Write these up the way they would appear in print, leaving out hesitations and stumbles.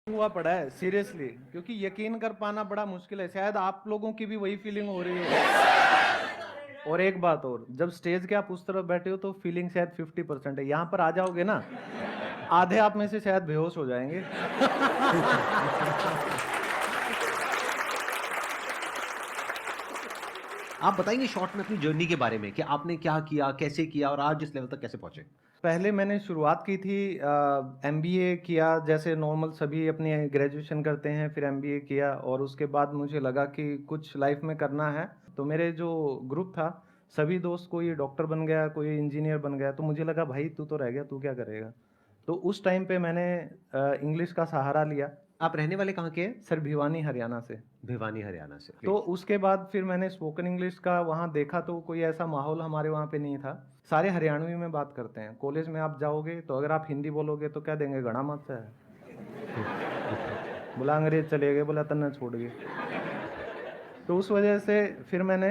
हुआ पड़ा है सीरियसली, क्योंकि यकीन कर पाना बड़ा मुश्किल है। शायद आप लोगों की भी वही फीलिंग हो रही हो। और एक बात और, जब स्टेज के आप उस तरफ बैठे हो तो फीलिंग शायद 50% है। यहाँ पर आ जाओगे ना, आधे आप में से शायद बेहोश हो जाएंगे। आप बताएंगे शॉर्ट में अपनी जर्नी के बारे में कि आपने क्या किया, कैसे किया और आज इस लेवल तक कैसे पहुंचे? पहले मैंने शुरुआत की थी, एमबीए किया, जैसे नॉर्मल सभी अपनी ग्रेजुएशन करते हैं, फिर एमबीए किया और उसके बाद मुझे लगा कि कुछ लाइफ में करना है। तो मेरे जो ग्रुप था, सभी दोस्त कोई डॉक्टर बन गया, कोई इंजीनियर बन गया, तो मुझे लगा भाई तू तो रह गया, तू क्या करेगा। तो उस टाइम पे मैंने इंग्लिश का सहारा लिया। आप रहने वाले कहाँ के हैं? सर भिवानी हरियाणा से। भिवानी हरियाणा से। तो उसके बाद फिर मैंने स्पोकन इंग्लिश का वहाँ देखा, तो कोई ऐसा माहौल हमारे वहाँ पे नहीं था। सारे हरियाणवी में बात करते हैं। कॉलेज में आप जाओगे तो अगर आप हिंदी बोलोगे तो क्या देंगे, गणा मत से है। बोला अंग्रेज चले गए, बोला तन्ना छोड़ गए। तो उस वजह से फिर मैंने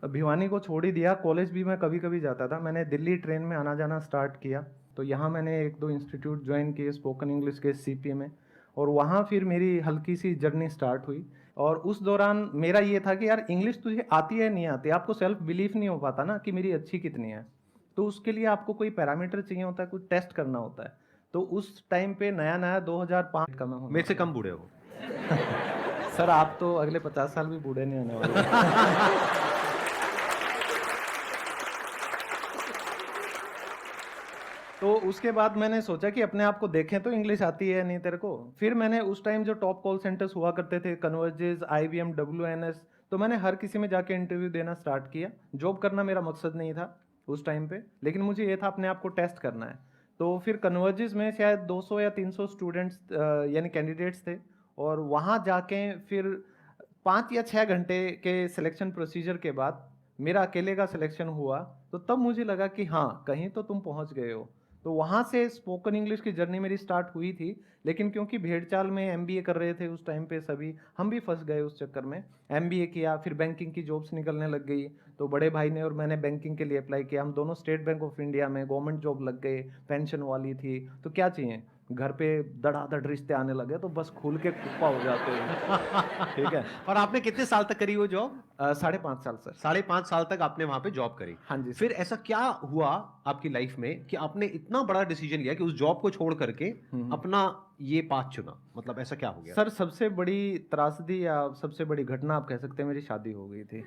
भिवानी को छोड़ ही दिया। कॉलेज भी मैं कभी कभी जाता था। मैंने दिल्ली ट्रेन में आना जाना स्टार्ट किया। तो यहाँ मैंने 1-2 इंस्टीट्यूट ज्वाइन किए स्पोकन इंग्लिश के सीपीए में, और वहाँ फिर मेरी हल्की सी जर्नी स्टार्ट हुई। और उस दौरान मेरा ये था कि यार इंग्लिश तुझे आती है नहीं आती, आपको सेल्फ बिलीफ नहीं हो पाता ना कि मेरी अच्छी कितनी है। तो उसके लिए आपको कोई पैरामीटर चाहिए होता है, कुछ टेस्ट करना होता है। तो उस टाइम पे नया नया 2005 का मैं हूँ। मेरे से कम बूढ़े हो। सर आप तो अगले 50 साल भी बूढ़े नहीं होने वाले। तो उसके बाद मैंने सोचा कि अपने आप को देखें तो इंग्लिश आती है नहीं तेरे को। फिर मैंने उस टाइम जो टॉप कॉल सेंटर्स हुआ करते थे, कन्वर्जेस, आईबीएम, डब्ल्यूएनएस, तो मैंने हर किसी में जाके इंटरव्यू देना स्टार्ट किया। जॉब करना मेरा मकसद नहीं था उस टाइम पे, लेकिन मुझे ये था अपने आप को टेस्ट करना है। तो फिर कन्वर्जेस में शायद 200 या 300 स्टूडेंट्स यानी कैंडिडेट्स थे, और वहाँ जाके फिर 5 या 6 घंटे के सिलेक्शन प्रोसीजर के बाद मेरा अकेले का सिलेक्शन हुआ। तो तब मुझे लगा कि हाँ कहीं तो तुम पहुँच गए हो। तो वहाँ से स्पोकन इंग्लिश की जर्नी मेरी स्टार्ट हुई थी। लेकिन क्योंकि भेड़चाल में एमबीए कर रहे थे उस टाइम पे सभी, हम भी फंस गए उस चक्कर में। एमबीए किया, फिर बैंकिंग की जॉब्स निकलने लग गई। तो बड़े भाई ने और मैंने बैंकिंग के लिए अप्लाई किया। हम दोनों स्टेट बैंक ऑफ इंडिया में गवर्नमेंट जॉब लग गए, पेंशन वाली थी। तो क्या चाहिए, घर पे धड़ाधड़ रिश्ते आने लगे तो बस खुल के कुप्पा हो जाते हैं। ठीक है। और आपने कितने साल तक करी वो जॉब? 5.5 साल सर। 5.5 साल तक आपने वहां पे जॉब करी। हाँ जी सर। फिर ऐसा क्या हुआ आपकी लाइफ में कि आपने इतना बड़ा डिसीजन लिया कि उस जॉब को छोड़ करके अपना ये पाथ चुना? मतलब ऐसा क्या हो गया? सर सबसे बड़ी त्रासदी या सबसे बड़ी घटना आप कह सकते हैं, मेरी शादी हो गई थी।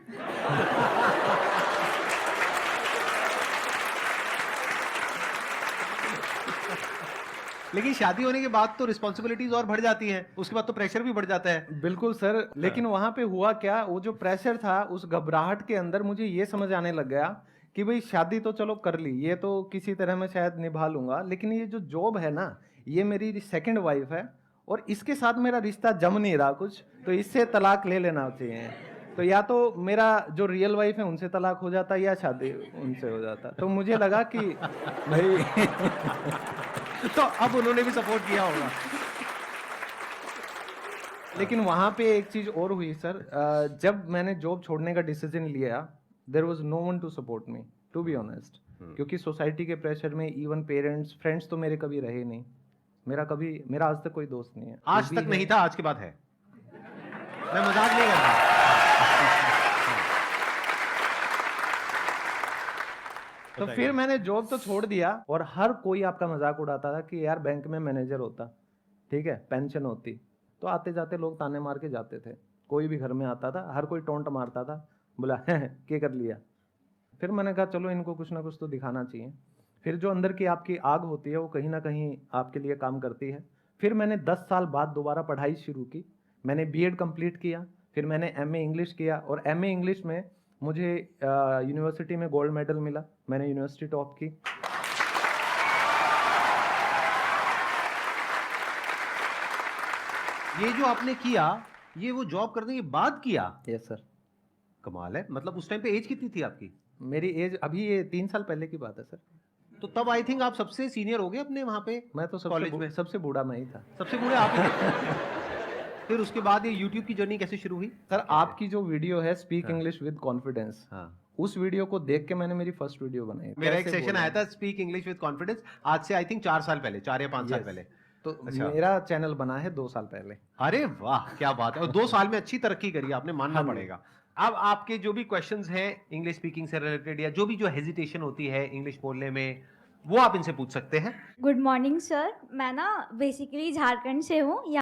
लेकिन शादी होने के बाद तो रिस्पॉन्सिबिलिटीज और बढ़ जाती हैं, उसके बाद तो प्रेशर भी बढ़ जाता है। बिल्कुल सर, लेकिन वहां पे हुआ क्या, वो जो प्रेशर था उस घबराहट के अंदर मुझे ये समझ आने लग गया कि भाई शादी तो चलो कर ली, ये तो किसी तरह मैं शायद निभा लूंगा, लेकिन ये जो जॉब है ना, ये मेरी सेकंड वाइफ है और इसके साथ मेरा रिश्ता जम नहीं रहा कुछ, तो इससे तलाक ले लेना चाहिए। तो या तो मेरा जो रियल वाइफ है उनसे तलाक हो जाता या शादी उनसे हो जाता। तो मुझे लगा कि भाई तो अब उन्होंने भी सपोर्ट किया होगा। लेकिन वहां पे एक चीज और हुई सर, जब मैंने जॉब छोड़ने का डिसीजन लिया, there was no one to support me, to be honest. क्योंकि सोसाइटी के प्रेशर में इवन पेरेंट्स, फ्रेंड्स तो मेरे कभी रहे नहीं। मेरा आज तक कोई दोस्त नहीं है। आज तक नहीं था, आज के बाद है। मैं मजाक नहीं कर रहा। तो फिर मैंने जॉब तो छोड़ दिया, और हर कोई आपका मजाक उड़ाता था कि यार बैंक में मैनेजर होता, ठीक है, पेंशन होती। तो आते जाते लोग ताने मार के जाते थे। कोई भी घर में आता था, हर कोई टोंट मारता था, बोला क्या कर लिया। फिर मैंने कहा चलो इनको कुछ ना कुछ तो दिखाना चाहिए। फिर जो अंदर की आपकी आग होती है वो कहीं ना कहीं आपके लिए काम करती है। फिर मैंने 10 साल बाद दोबारा पढ़ाई शुरू की। मैंने बीएड कंप्लीट किया, फिर मैंने एमए इंग्लिश किया, और एमए इंग्लिश में मुझे यूनिवर्सिटी में गोल्ड मेडल मिला। मैंने यूनिवर्सिटी टॉप की। ये जो आपने किया, ये वो जॉब करने के बाद किया? Yes sir. कमाल है। मतलब उस टाइम पे एज कितनी थी आपकी? मेरी एज अभी ये 3 साल पहले की बात है सर। तो तब आई थिंक आप सबसे सीनियर हो गए अपने वहां पे। मैं तो कॉलेज में सबसे बूढ़ा मैं ही था। सबसे बूढ़े आप ही थे। फिर उसके बाद ये YouTube की जर्नी कैसे शुरू हुई? सर आपकी जो वीडियो है स्पीक इंग्लिश विद कॉन्फिडेंस, उस वीडियो को देख के मैंने मेरी फर्स्ट वीडियो बनाई। मेरा एक सेशन आया था स्पीक इंग्लिश विद कॉन्फिडेंस, आज से आई थिंक 4 साल पहले, 4 या 5 साल पहले। तो अच्छा। मेरा चैनल बना है 2 साल पहले। अरे वाह! क्या बात है और 2 साल में अच्छी तरक्की करी आपने, मानना हाँ जी। पड़ेगा। अब आपके जो भी क्वेश्चन्स हैं इंग्लिश स्पीकिंग से रिलेटेड या जो भी जो हेजिटेशन होती है इंग्लिश बोलने में, वो आप इनसे पूछ सकते हैं। गुड मॉर्निंग सर, मैं ना बेसिकली झारखंड से हूँ।